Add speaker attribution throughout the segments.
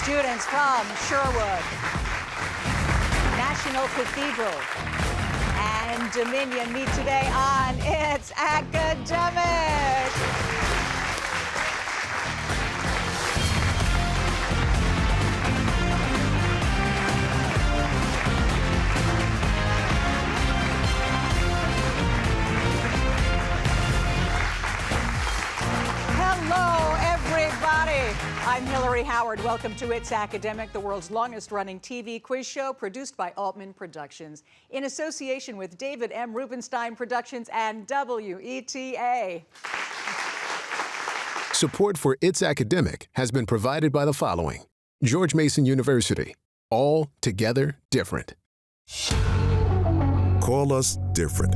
Speaker 1: Students from Sherwood, National Cathedral, and Dominion meet today on It's Academic. Hello, everybody. I'm Hillary Howard. Welcome to It's Academic, the world's longest-running TV quiz show produced by Altman Productions in association with David M. Rubenstein Productions and WETA.
Speaker 2: Support for It's Academic has been provided by the following: George Mason University. All together different.
Speaker 3: Call us different.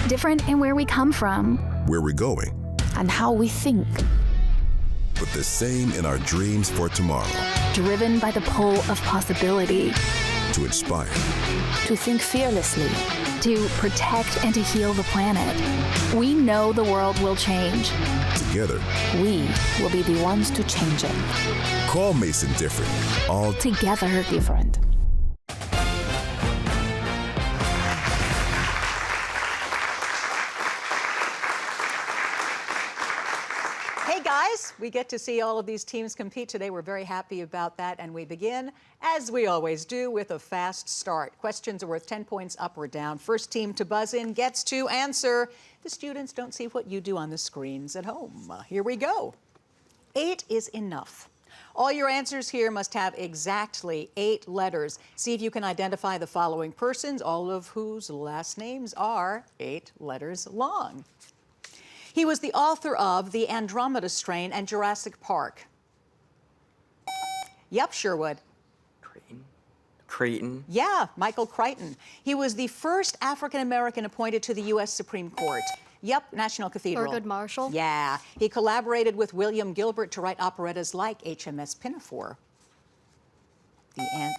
Speaker 4: Different in where we come from,
Speaker 3: Where we're going,
Speaker 4: and how we think.
Speaker 3: but the same in our dreams for tomorrow.
Speaker 4: Driven by the pull of possibility.
Speaker 3: To inspire,
Speaker 4: To think fearlessly. To protect and to heal the planet. We know the world will change.
Speaker 3: together.
Speaker 4: We will be the ones to change it.
Speaker 3: Call Mason different. All
Speaker 4: Together different.
Speaker 1: Hey guys, we get to see all of these teams compete today. We're very happy about that, and we begin, as we always do, with a fast start. Questions are worth 10 points up or down. First team to buzz in gets to answer. The students don't see what you do on the screens at home. Here we go. 8 is enough. All your answers here must have exactly 8 letters. See if you can identify the following persons, all of whose last names are 8 letters long. He was the author of The Andromeda Strain and Jurassic Park. Yep, Sherwood.
Speaker 5: Creighton.
Speaker 1: Yeah, Michael Crichton. He was the first African-American appointed to the U.S. Supreme Court. Yep, National Cathedral.
Speaker 6: Thurgood Marshall.
Speaker 1: Yeah, he collaborated with William Gilbert to write operettas like HMS Pinafore.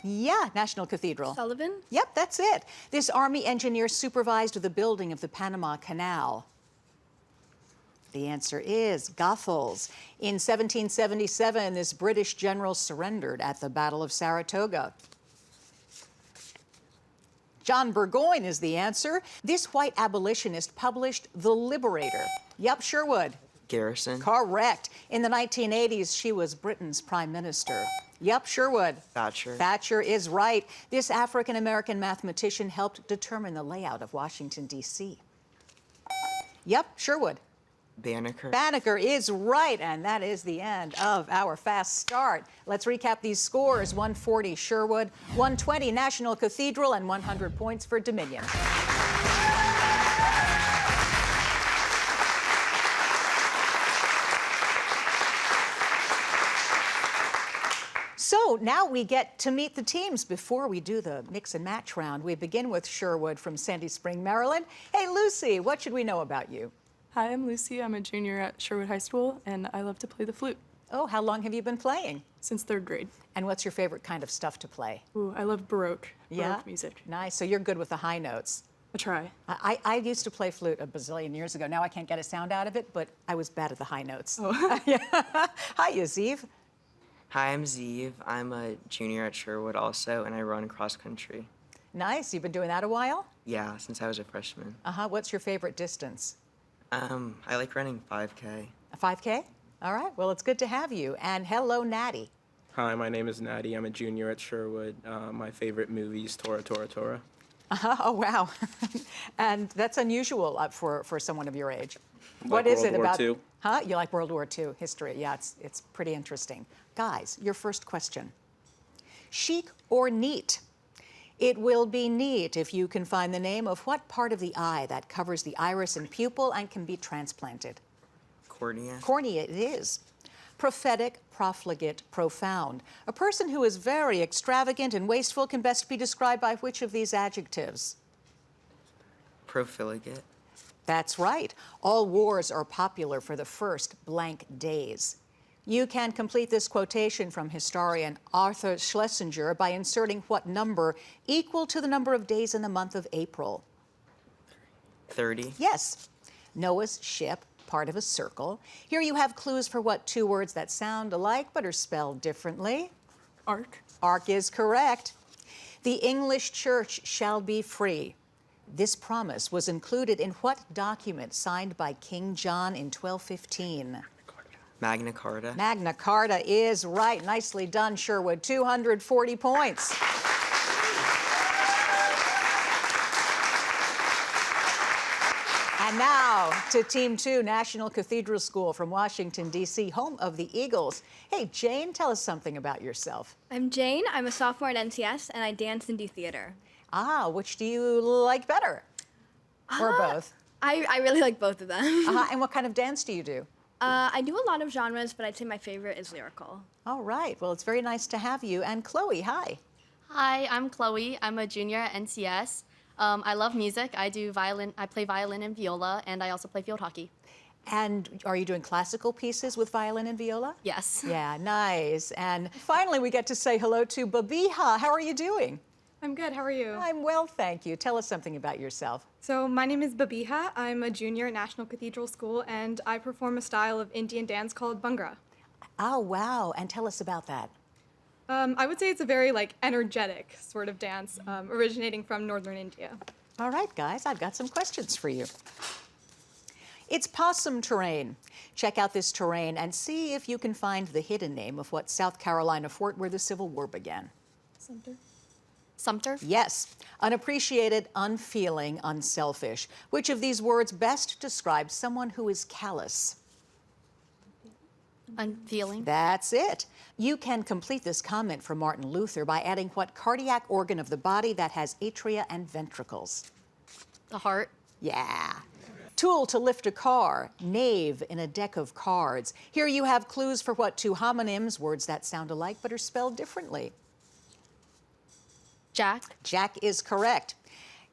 Speaker 1: Yeah, National Cathedral.
Speaker 6: Sullivan.
Speaker 1: Yep, that's it. This Army engineer supervised the building of the Panama Canal. The answer is Goethals. In 1777, this British general surrendered at the Battle of Saratoga. John Burgoyne is the answer. This white abolitionist published The Liberator. Yep, Sherwood.
Speaker 5: Garrison.
Speaker 1: Correct. In the 1980s, she was Britain's prime minister. Yep, Sherwood.
Speaker 5: Thatcher.
Speaker 1: Thatcher is right. This African-American mathematician helped determine the layout of Washington, D.C. Yep, Sherwood.
Speaker 5: Banneker.
Speaker 1: Banneker is right, and that is the end of our fast start. Let's recap these scores. 140 Sherwood, 120 National Cathedral, and 100 points for Dominion. So now we get to meet the teams before we do the mix and match round. We begin with Sherwood from Sandy Spring, Maryland. Hey, Lucy, what should we know about you?
Speaker 7: Hi, I'm Lucy. I'm a junior at Sherwood High School, and I love to play the flute
Speaker 1: Oh, how long have you been playing?
Speaker 7: since 3rd grade.
Speaker 1: And what's your favorite kind of stuff to play?
Speaker 7: Ooh, I love Baroque music.
Speaker 1: Nice. So you're good with the high notes.
Speaker 7: I try.
Speaker 1: I used to play flute a bazillion years ago. Now I can't get a sound out of it, but I was bad at the high notes.
Speaker 7: Oh.
Speaker 1: Hi, Yaziv.
Speaker 5: Hi, I'm Zeev. I'm a junior at Sherwood also, and I run cross country.
Speaker 1: Nice. You've been doing that a while?
Speaker 5: Yeah, since I was a freshman.
Speaker 1: What's your favorite distance?
Speaker 5: I like running 5K.
Speaker 1: A 5K? All right. Well, it's good to have you. And hello, Natty.
Speaker 8: Hi, my name is Natty. I'm a junior at Sherwood. My favorite movie is Tora, Tora, Tora.
Speaker 1: Oh, wow. And that's unusual for someone of your age.
Speaker 8: Like
Speaker 1: What is
Speaker 8: World
Speaker 1: it
Speaker 8: War
Speaker 1: about?
Speaker 8: II.
Speaker 1: Huh? You like World War II history? Yeah, it's pretty interesting. Guys, your first question. Chic or neat? It will be neat if you can find the name of what part of the eye that covers the iris and pupil and can be transplanted.
Speaker 5: Cornea.
Speaker 1: Cornea it is. Prophetic, profligate, profound. A person who is very extravagant and wasteful can best be described by which of these adjectives?
Speaker 5: Profligate.
Speaker 1: That's right. All wars are popular for the first blank days. You can complete this quotation from historian Arthur Schlesinger by inserting what number equal to the number of days in the month of April?
Speaker 5: 30.
Speaker 1: Yes. Noah's ship part of a circle. Here you have clues for what two words that sound alike but are spelled differently.
Speaker 7: Arc.
Speaker 1: Ark is correct. The English church shall be free. This promise was included in what document signed by King John in 1215?
Speaker 5: Magna Carta.
Speaker 1: Magna Carta is right. Nicely done, Sherwood. 240 points. And now to Team 2, National Cathedral School from Washington, D.C., home of the Eagles. Hey, Jane, tell us something about yourself.
Speaker 6: I'm Jane. I'm a sophomore at NCS, and I dance and do theater.
Speaker 1: Ah, which do you like better? Or both?
Speaker 6: I really like both of them.
Speaker 1: And what kind of dance do you do?
Speaker 6: I do a lot of genres, but I'd say my favorite is lyrical.
Speaker 1: All right. Well, it's very nice to have you. And Chloe, hi.
Speaker 9: Hi, I'm Chloe. I'm a junior at NCS. I love music. I do violin. I play violin and viola, and I also play field hockey.
Speaker 1: And are you doing classical pieces with violin and viola?
Speaker 9: Yes.
Speaker 1: Yeah, nice. And finally, we get to say hello to Babiha. How are you doing?
Speaker 7: I'm good. How are you?
Speaker 1: I'm well, thank you. Tell us something about yourself.
Speaker 7: So my name is Babiha. I'm a junior at National Cathedral School, and I perform a style of Indian dance called Bhangra.
Speaker 1: Oh, wow. And tell us about that.
Speaker 7: I would say it's a very energetic sort of dance, originating from northern India.
Speaker 1: All right, guys, I've got some questions for you. It's possum terrain. Check out this terrain and see if you can find the hidden name of what South Carolina fort where the Civil War began.
Speaker 9: Sumter?
Speaker 1: Yes. Unappreciated, unfeeling, unselfish. Which of these words best describes someone who is callous?
Speaker 9: Unfeeling?
Speaker 1: That's it. You can complete this comment from Martin Luther by adding what cardiac organ of the body that has atria and ventricles?
Speaker 9: The heart?
Speaker 1: Yeah. Tool to lift a car, knave in a deck of cards. Here you have clues for what two homonyms, words that sound alike but are spelled differently.
Speaker 9: Jack?
Speaker 1: Jack is correct.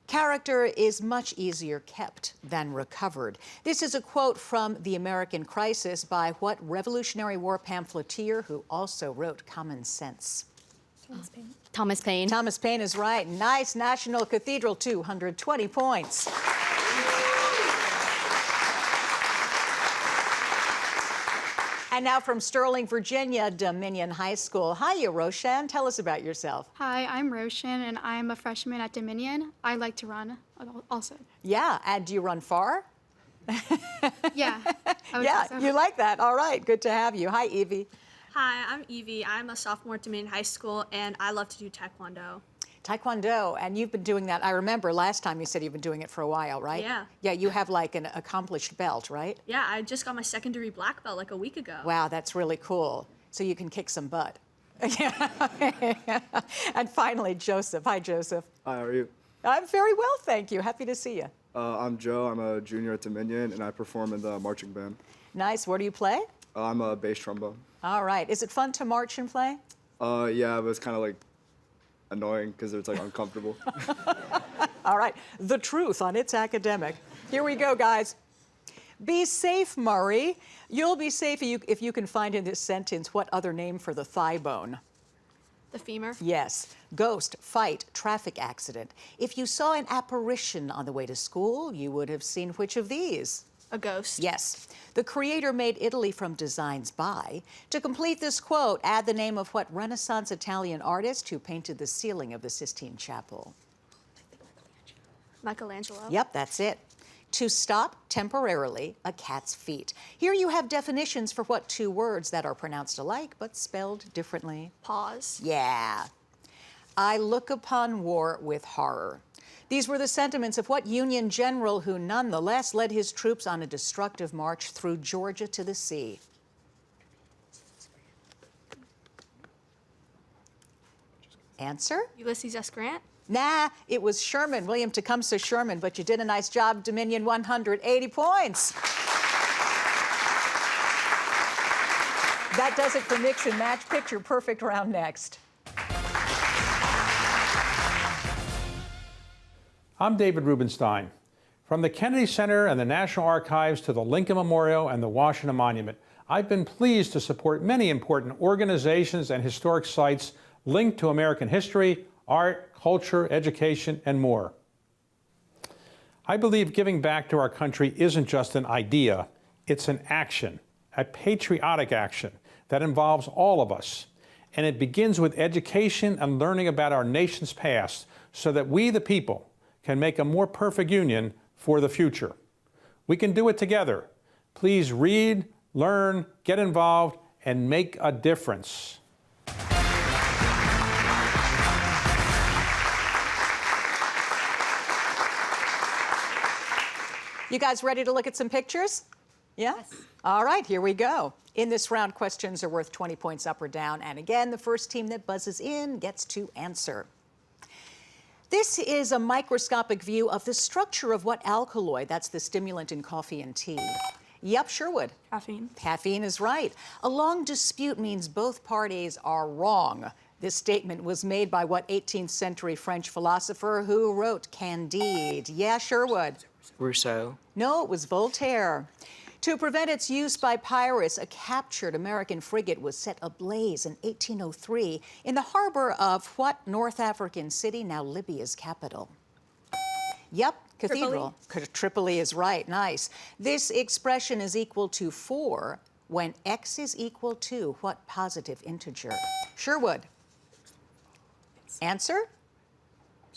Speaker 1: Character is much easier kept than recovered. This is a quote from The American Crisis by what Revolutionary War pamphleteer who also wrote Common Sense?
Speaker 9: Thomas Paine.
Speaker 1: Thomas Paine is right. Nice. National Cathedral, 220 points. And now from Sterling, Virginia, Dominion High School. Hi, Roshan. Tell us about yourself.
Speaker 10: Hi, I'm Roshan, and I'm a freshman at Dominion. I like to run also.
Speaker 1: Yeah, and do you run far?
Speaker 10: Yeah.
Speaker 1: Yeah, you like that. All right, good to have you. Hi, Evie.
Speaker 11: Hi, I'm Evie. I'm a sophomore at Dominion High School, and I love to do Taekwondo.
Speaker 1: Taekwondo, and you've been doing that. I remember last time you said you've been doing it for a while, right?
Speaker 11: Yeah.
Speaker 1: Yeah, you have like an accomplished belt, right?
Speaker 11: Yeah, I just got my secondary black belt like a week ago.
Speaker 1: Wow, that's really cool. So you can kick some butt. And finally, Joseph. Hi, Joseph.
Speaker 12: Hi, how are you?
Speaker 1: I'm very well, thank you. Happy to see you.
Speaker 12: I'm Joe. I'm a junior at Dominion, and I perform in the marching band.
Speaker 1: Nice. Where do you play?
Speaker 12: I'm a bass trombone.
Speaker 1: All right. Is it fun to march and play?
Speaker 12: Yeah, but it's kind of like annoying because it's like uncomfortable.
Speaker 1: All right. The truth on It's Academic. Here we go, guys. Be safe, Murray. You'll be safe if you can find in this sentence what other name for the thigh bone.
Speaker 7: The femur?
Speaker 1: Yes. Ghost, fight, traffic accident. If you saw an apparition on the way to school, you would have seen which of these?
Speaker 7: A ghost?
Speaker 1: Yes. The creator made Italy from designs by. To complete this quote, add the name of what Renaissance Italian artist who painted the ceiling of the Sistine Chapel?
Speaker 7: Michelangelo?
Speaker 1: Yep, that's it. To stop temporarily a cat's feet. Here you have definitions for what two words that are pronounced alike but spelled differently.
Speaker 7: Pause.
Speaker 1: Yeah. I look upon war with horror. These were the sentiments of what Union general who nonetheless led his troops on a destructive march through Georgia to the sea? Answer?
Speaker 7: Ulysses S. Grant?
Speaker 1: Nah, it was Sherman, William Tecumseh Sherman, but you did a nice job, Dominion, 180 points. That does it for Mix and Match. Picture Perfect round next.
Speaker 13: I'm David Rubenstein. From the Kennedy Center and the National Archives to the Lincoln Memorial and the Washington Monument, I've been pleased to support many important organizations and historic sites linked to American history, art, culture, education, and more. I believe giving back to our country isn't just an idea, It's an action, a patriotic action that involves all of us. And it begins with education and learning about our nation's past so that we, the people, can make a more perfect union for the future. We can do it together. Please read, learn, get involved, and make a difference.
Speaker 1: You guys ready to look at some pictures? Yeah? Yes. All right, here we go. In this round, questions are worth 20 points up or down. And again, the first team that buzzes in gets to answer. This is a microscopic view of the structure of what alkaloid, that's the stimulant in coffee and tea. Yep, Sherwood.
Speaker 11: Caffeine.
Speaker 1: Caffeine is right. A long dispute means both parties are wrong. This statement was made by what 18th century French philosopher who wrote Candide? Yeah, Sherwood.
Speaker 5: Rousseau.
Speaker 1: No, it was Voltaire. To prevent its use by pirates, a captured American frigate was set ablaze in 1803 in the harbor of what North African city, now Libya's capital? Yep, Cathedral. Tripoli is right, nice. This expression is equal to 4 when x is equal to what positive integer? Sherwood. Answer?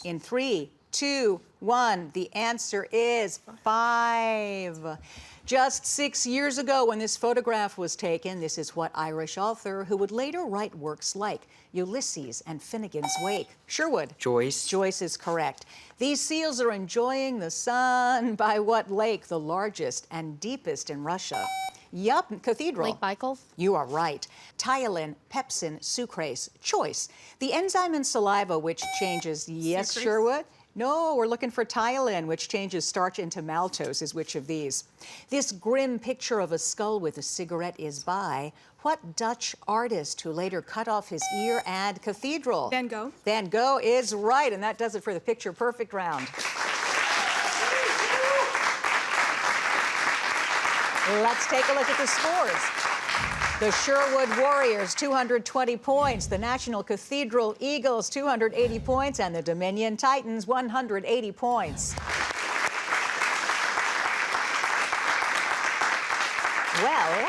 Speaker 1: In 3, 2, 1, the answer is 5. Just 6 years ago when this photograph was taken, this is what Irish author who would later write works like Ulysses and Finnegan's Wake? Sherwood.
Speaker 5: Joyce.
Speaker 1: Joyce is correct. These seals are enjoying the sun by what lake, the largest and deepest in Russia? Yup, Cathedral.
Speaker 9: Lake Baikal.
Speaker 1: You are right. Tyalin, pepsin, sucrase, choice. The enzyme in saliva which changes, yes,
Speaker 11: Sucrase?
Speaker 1: Sherwood? No, we're looking for tyalin, which changes starch into maltose, is which of these? This grim picture of a skull with a cigarette is by what Dutch artist who later cut off his ear and Cathedral?
Speaker 7: Van Gogh.
Speaker 1: Van Gogh is right, and that does it for the picture perfect round. Let's take a look at the scores. The Sherwood Warriors, 220 points. The National Cathedral Eagles, 280 points. And the Dominion Titans, 180 points. Well,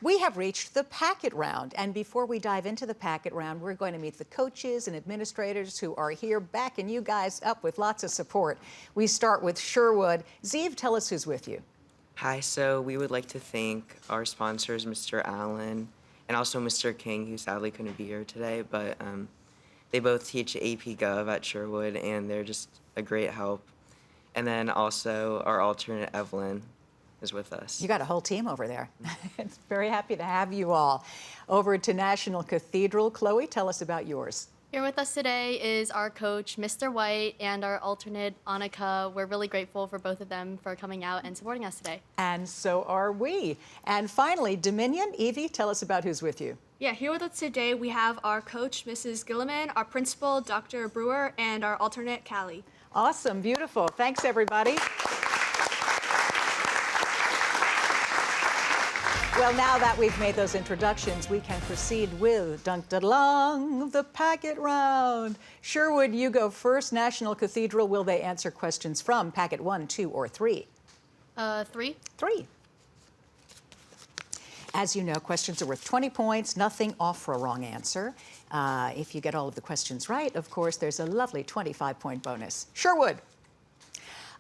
Speaker 1: we have reached the packet round. And before we dive into the packet round, we're going to meet the coaches and administrators who are here backing you guys up with lots of support. We start with Sherwood. Zeev, tell us who's with you.
Speaker 5: Hi, so we would like to thank our sponsors, Mr. Allen, and also Mr. King, who sadly couldn't be here today, but they both teach AP Gov at Sherwood, and they're just a great help. And then also our alternate, Evelyn, is with us.
Speaker 1: You got a whole team over there. It's very happy to have you all. Over to National Cathedral. Chloe, tell us about yours.
Speaker 9: Here with us today is our coach, Mr. White, and our alternate, Annika. We're really grateful for both of them for coming out and supporting us today.
Speaker 1: And so are we. And finally, Dominion. Evie, tell us about who's with you.
Speaker 11: Yeah, here with us today we have our coach, Mrs. Gilliman, our principal, Dr. Brewer, and our alternate, Callie.
Speaker 1: Awesome, beautiful. Thanks, everybody. Well, now that we've made those introductions, we can proceed with dunk-da-long, the packet round. Sherwood, you go first. National Cathedral, will they answer questions from packet 1, 2, or 3?
Speaker 9: 3.
Speaker 1: 3. As you know, questions are worth 20 points, nothing off for a wrong answer. If you get all of the questions right, of course, there's a lovely 25-point bonus. Sherwood.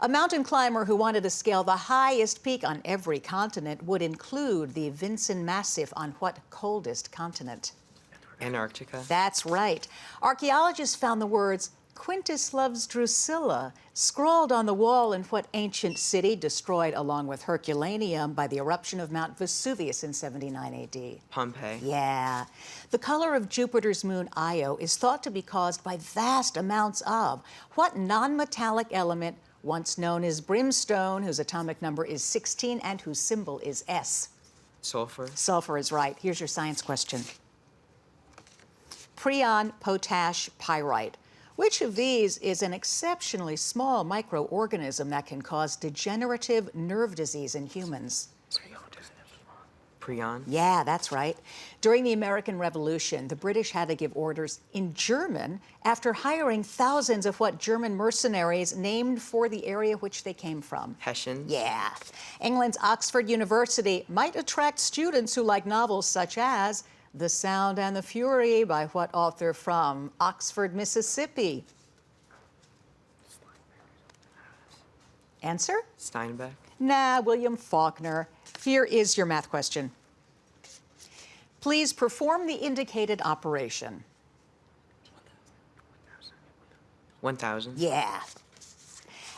Speaker 1: A mountain climber who wanted to scale the highest peak on every continent would include the Vinson Massif on what coldest continent?
Speaker 5: Antarctica.
Speaker 1: That's right. Archaeologists found the words Quintus loves Drusilla scrawled on the wall in what ancient city destroyed along with Herculaneum by the eruption of Mount Vesuvius in 79 AD?
Speaker 5: Pompeii.
Speaker 1: Yeah. The color of Jupiter's moon Io is thought to be caused by vast amounts of what non-metallic element once known as brimstone, whose atomic number is 16 and whose symbol is S?
Speaker 5: Sulfur.
Speaker 1: Sulfur is right. Here's your science question. Prion, potash, pyrite. Which of these is an exceptionally small microorganism that can cause degenerative nerve disease in humans?
Speaker 5: Chateaubriand.
Speaker 1: Yeah, that's right. During the American Revolution, the British had to give orders in German after hiring thousands of what German mercenaries named for the area which they came from.
Speaker 5: Hessians.
Speaker 1: Yeah. England's Oxford University might attract students who like novels such as The Sound and the Fury by what author from Oxford, Mississippi? Answer?
Speaker 5: Steinbeck.
Speaker 1: Nah, William Faulkner. Here is your math question. Please perform the indicated operation.
Speaker 5: 1,000.
Speaker 1: Yeah.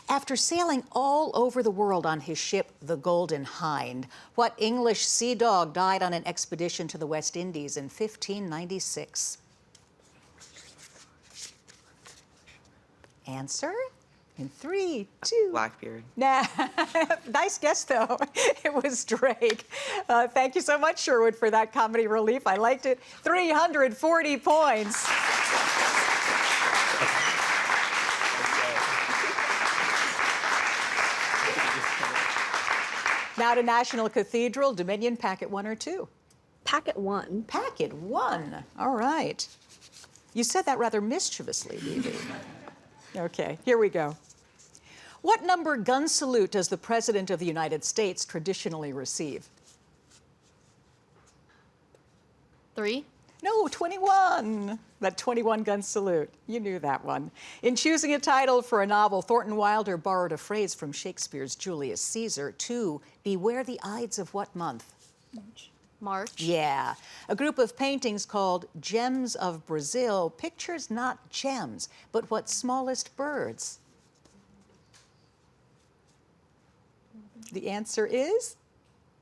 Speaker 1: After sailing all over the world on his ship, the Golden Hind, what English sea dog died on an expedition to the West Indies in 1596? Answer? In 3, 2.
Speaker 5: Blackbeard.
Speaker 1: Nah, nice guess though. It was Drake. Thank you so much, Sherwood, for that comedy relief. I liked it. 340 points. Now to National Cathedral, Dominion, packet 1 or 2?
Speaker 6: Packet 1.
Speaker 1: Packet 1. All right. You said that rather mischievously, Evie. Okay, here we go. What number gun salute does the President of the United States traditionally receive?
Speaker 9: 3.
Speaker 1: No, 21. That 21 gun salute. You knew that one. In choosing a title for a novel, Thornton Wilder borrowed a phrase from Shakespeare's Julius Caesar to beware the Ides of what month?
Speaker 9: March.
Speaker 1: Yeah. A group of paintings called Gems of Brazil pictures not gems, but what smallest birds? The answer is?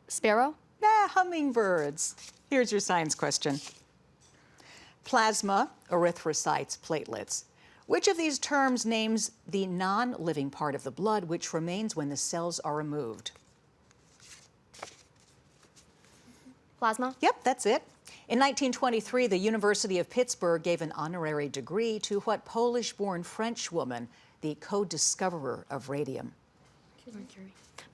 Speaker 9: Sparrow.
Speaker 1: Nah, hummingbirds. Here's your science question. Plasma, erythrocytes, platelets. Which of these terms names the non-living part of the blood which remains when the cells are removed?
Speaker 9: Plasma.
Speaker 1: Yep, that's it. In 1923, the University of Pittsburgh gave an honorary degree to what Polish-born French woman, the co-discoverer of radium?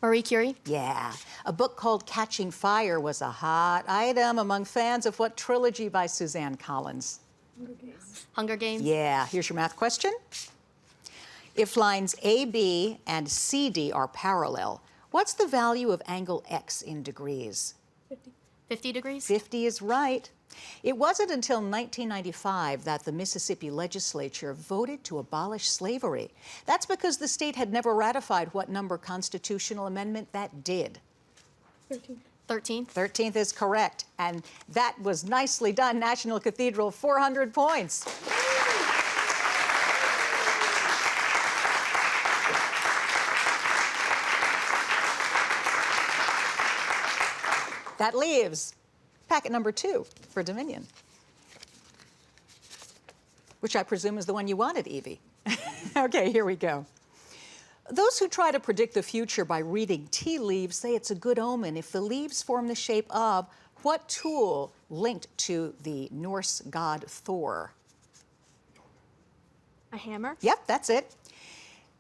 Speaker 9: Marie Curie.
Speaker 1: Yeah. A book called Catching Fire was a hot item among fans of what trilogy by Suzanne Collins?
Speaker 9: Hunger Games.
Speaker 1: Yeah. Here's your math question. If lines AB and CD are parallel, what's the value of angle X in degrees?
Speaker 9: 50 degrees.
Speaker 1: 50 is right. It wasn't until 1995 that the Mississippi legislature voted to abolish slavery. That's because the state had never ratified what number constitutional amendment that did?
Speaker 9: 13.
Speaker 1: 13th is correct. And that was nicely done. National Cathedral, 400 points. That leaves packet number 2 for Dominion, which I presume is the one you wanted, Evie. Okay, here we go. Those who try to predict the future by reading tea leaves say it's a good omen if the leaves form the shape of what tool linked to the Norse god Thor?
Speaker 11: A hammer?
Speaker 1: Yep, that's it.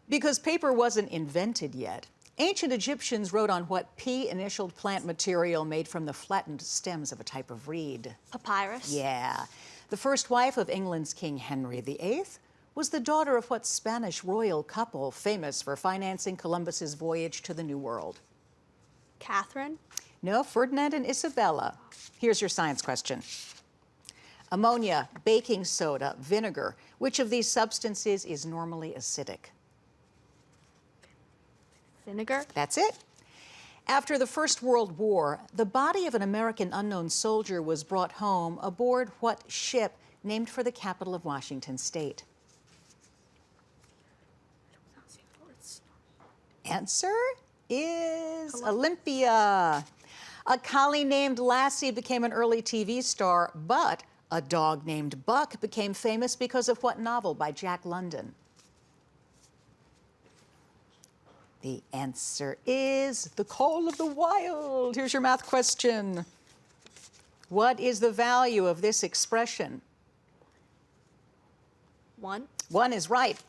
Speaker 1: Because paper wasn't invented yet, ancient Egyptians wrote on what P-initialed plant material made from the flattened stems of a type of reed?
Speaker 11: Papyrus?
Speaker 1: Yeah. The first wife of England's King Henry VIII was the daughter of what Spanish royal couple famous for financing Columbus's voyage to the New World?
Speaker 11: Catherine?
Speaker 1: No, Ferdinand and Isabella. Here's your science question. Ammonia, baking soda, vinegar. Which of these substances is normally acidic?
Speaker 11: Vinegar?
Speaker 1: That's it. After the First World War, the body of an American unknown soldier was brought home aboard what ship named for the capital of Washington State? Answer is Olympia. A collie named Lassie became an early TV star, but a dog named Buck became famous because of what novel by Jack London? The answer is The Call of the Wild. Here's your math question. What is the value of this expression?
Speaker 11: 1.
Speaker 1: 1 is right.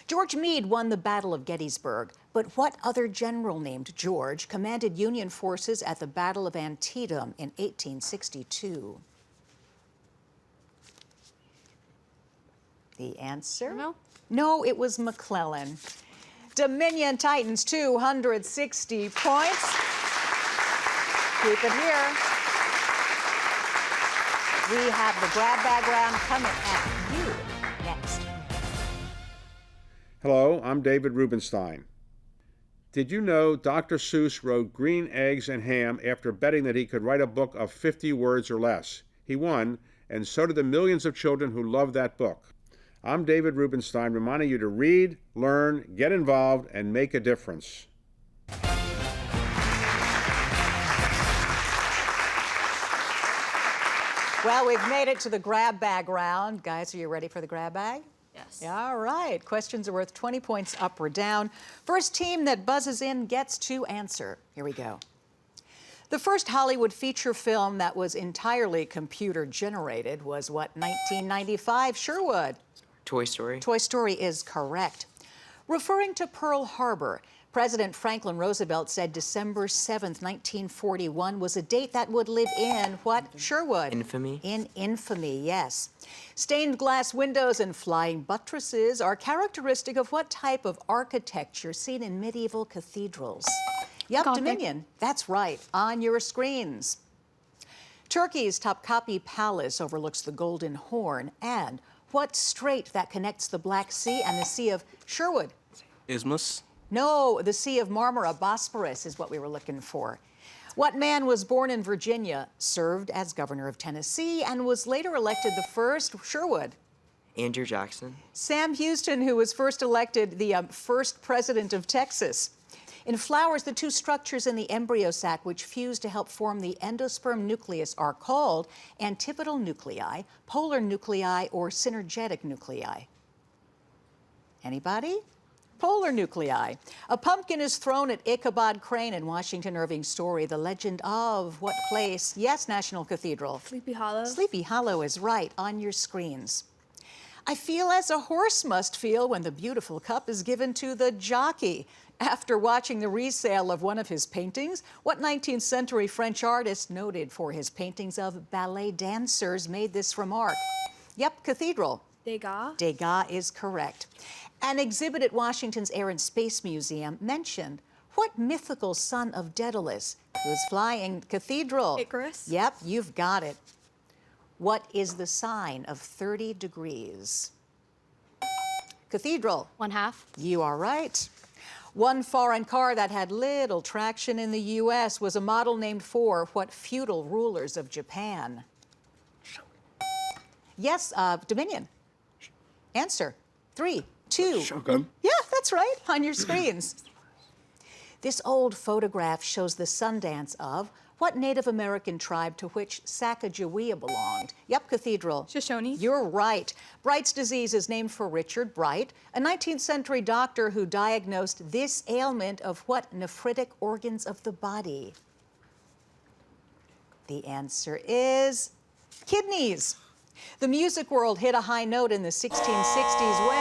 Speaker 1: George Meade won the Battle of Gettysburg, But what other general named George commanded Union forces at the Battle of Antietam in 1862? The answer? No, it was McClellan. Dominion Titans 260 points. Keep it here. We have the grab bag round coming at you next.
Speaker 13: Hello, I'm David Rubenstein. Did you know Dr. Seuss wrote Green Eggs and Ham after betting that he could write a book of 50 words or less? He won, and so did the millions of children who love that book. I'm David Rubenstein, reminding you to read, learn, get involved, and make a difference.
Speaker 1: Well, we've made it to the grab bag round. Guys, are you ready for the grab bag?
Speaker 9: Yes.
Speaker 1: All right. Questions are worth 20 points up or down. First team that buzzes in gets to answer. Here we go. The first Hollywood feature film that was entirely computer generated was what, 1995? Sherwood?
Speaker 5: Toy Story.
Speaker 1: Toy Story is correct. Referring to Pearl Harbor, President Franklin Roosevelt said December 7th, 1941 was a date that would live in what? Sherwood?
Speaker 5: Infamy.
Speaker 1: In infamy, yes. Stained glass windows and flying buttresses are characteristic of what type of architecture seen in medieval cathedrals? Yep,
Speaker 10: Gothic.
Speaker 1: Dominion. That's right, on your screens. Turkey's Topkapi Palace overlooks the Golden Horn and what strait that connects the Black Sea and the Sea of Sherwood?
Speaker 8: Isthmus.
Speaker 1: No, the Sea of Marmara, Bosporus is what we were looking for. What man was born in Virginia, served as governor of Tennessee, and was later elected the first, Sherwood?
Speaker 5: Andrew Jackson.
Speaker 1: Sam Houston, who was first elected the first president of Texas. In flowers, the two structures in the embryo sac which fuse to help form the endosperm nucleus are called antipodal nuclei, polar nuclei, or synergetic nuclei. Anybody? Polar nuclei. A pumpkin is thrown at Ichabod Crane in Washington Irving's story, The Legend of what place? Yes, National Cathedral.
Speaker 6: Sleepy Hollow.
Speaker 1: Sleepy Hollow is right on your screens. I feel as a horse must feel when the beautiful cup is given to the jockey. After watching the resale of one of his paintings, what 19th century French artist noted for his paintings of ballet dancers made this remark? Yep, Cathedral.
Speaker 6: Degas.
Speaker 1: Degas is correct. An exhibit at Washington's Air and Space Museum mentioned what mythical son of Daedalus who's flying Cathedral?
Speaker 7: Icarus.
Speaker 1: Yep, you've got it. What is the sign of 30 degrees? Cathedral.
Speaker 9: 1/2.
Speaker 1: You are right. One foreign car that had little traction in the U.S. was a model named for what feudal rulers of Japan? Yes, Dominion. Answer. 3, 2.
Speaker 12: Shogun.
Speaker 1: Yeah, that's right, on your screens. This old photograph shows the Sundance of what Native American tribe to which Sacagawea belonged? Yep, Cathedral.
Speaker 7: Shoshone.
Speaker 1: You're right. Bright's disease is named for Richard Bright, a 19th century doctor who diagnosed this ailment of what nephritic organs of the body? The answer is kidneys. The music world hit a high note in the 1660s when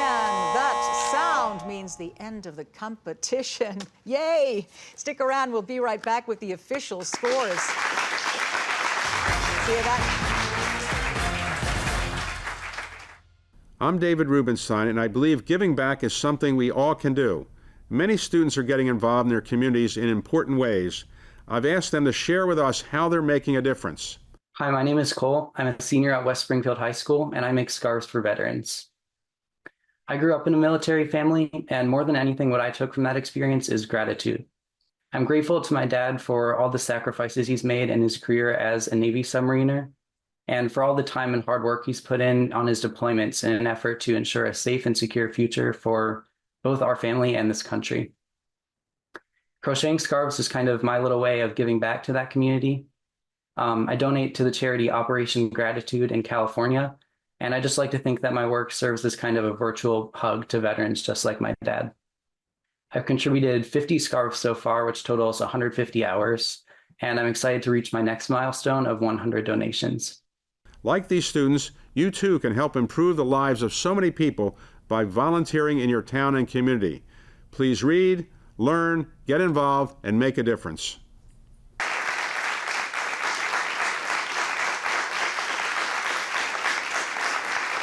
Speaker 1: that sound means the end of the competition. Yay! Stick around, we'll be right back with the official scores. See you back.
Speaker 13: I'm David Rubenstein, and I believe giving back is something we all can do. Many students are getting involved in their communities in important ways. I've asked them to share with us how they're making a difference.
Speaker 14: Hi, my name is Cole. I'm a senior at West Springfield High School, and I make scarves for veterans. I grew up in a military family, and more than anything, what I took from that experience is gratitude. I'm grateful to my dad for all the sacrifices he's made in his career as a Navy submariner, and for all the time and hard work he's put in on his deployments in an effort to ensure a safe and secure future for both our family and this country. Crocheting scarves is kind of my little way of giving back to that community. I donate to the charity Operation Gratitude in California, and I just like to think that my work serves as kind of a virtual hug to veterans just like my dad. I've contributed 50 scarves so far, which totals 150 hours, and I'm excited to reach my next milestone of 100 donations.
Speaker 13: Like these students, you too can help improve the lives of so many people by volunteering in your town and community. Please read, learn, get involved, and make a difference.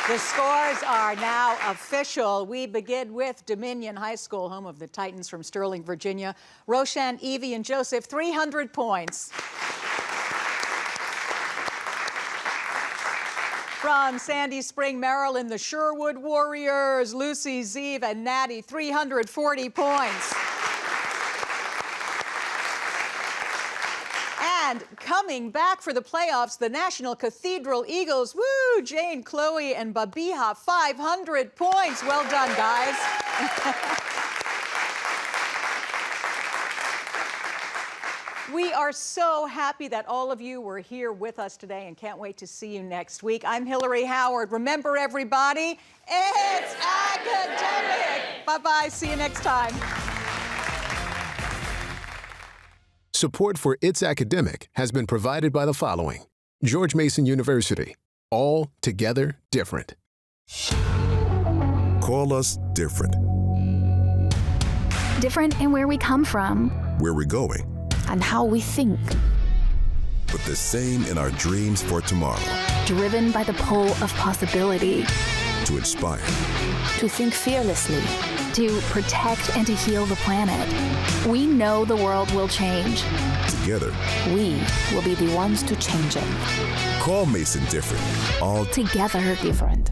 Speaker 1: The scores are now official. We begin with Dominion High School, home of the Titans from Sterling, Virginia. Roshan, Evie, and Joseph, 300 points. From Sandy Spring, Maryland, the Sherwood Warriors, Lucy, Zeev, and Natty, 340 points. And coming back for the playoffs, the National Cathedral Eagles, woo, Jane, Chloe, and Babiha, 500 points. Well done, guys. We are so happy that all of you were here with us today and can't wait to see you next week. I'm Hillary Howard. Remember, everybody, it's academic. Bye-bye. See you next time.
Speaker 2: Support for It's Academic has been provided by the following: George Mason University. All together different.
Speaker 3: Call us different.
Speaker 4: Different in where we come from,
Speaker 3: Where we're going,
Speaker 4: and how we think.
Speaker 3: but the same in our dreams for tomorrow.
Speaker 4: Driven by the pull of possibility.
Speaker 3: To inspire,
Speaker 4: To think fearlessly. To protect and to heal the planet. We know the world will change.
Speaker 3: together.
Speaker 4: We will be the ones to change it.
Speaker 3: Call Mason different. All
Speaker 4: Together different.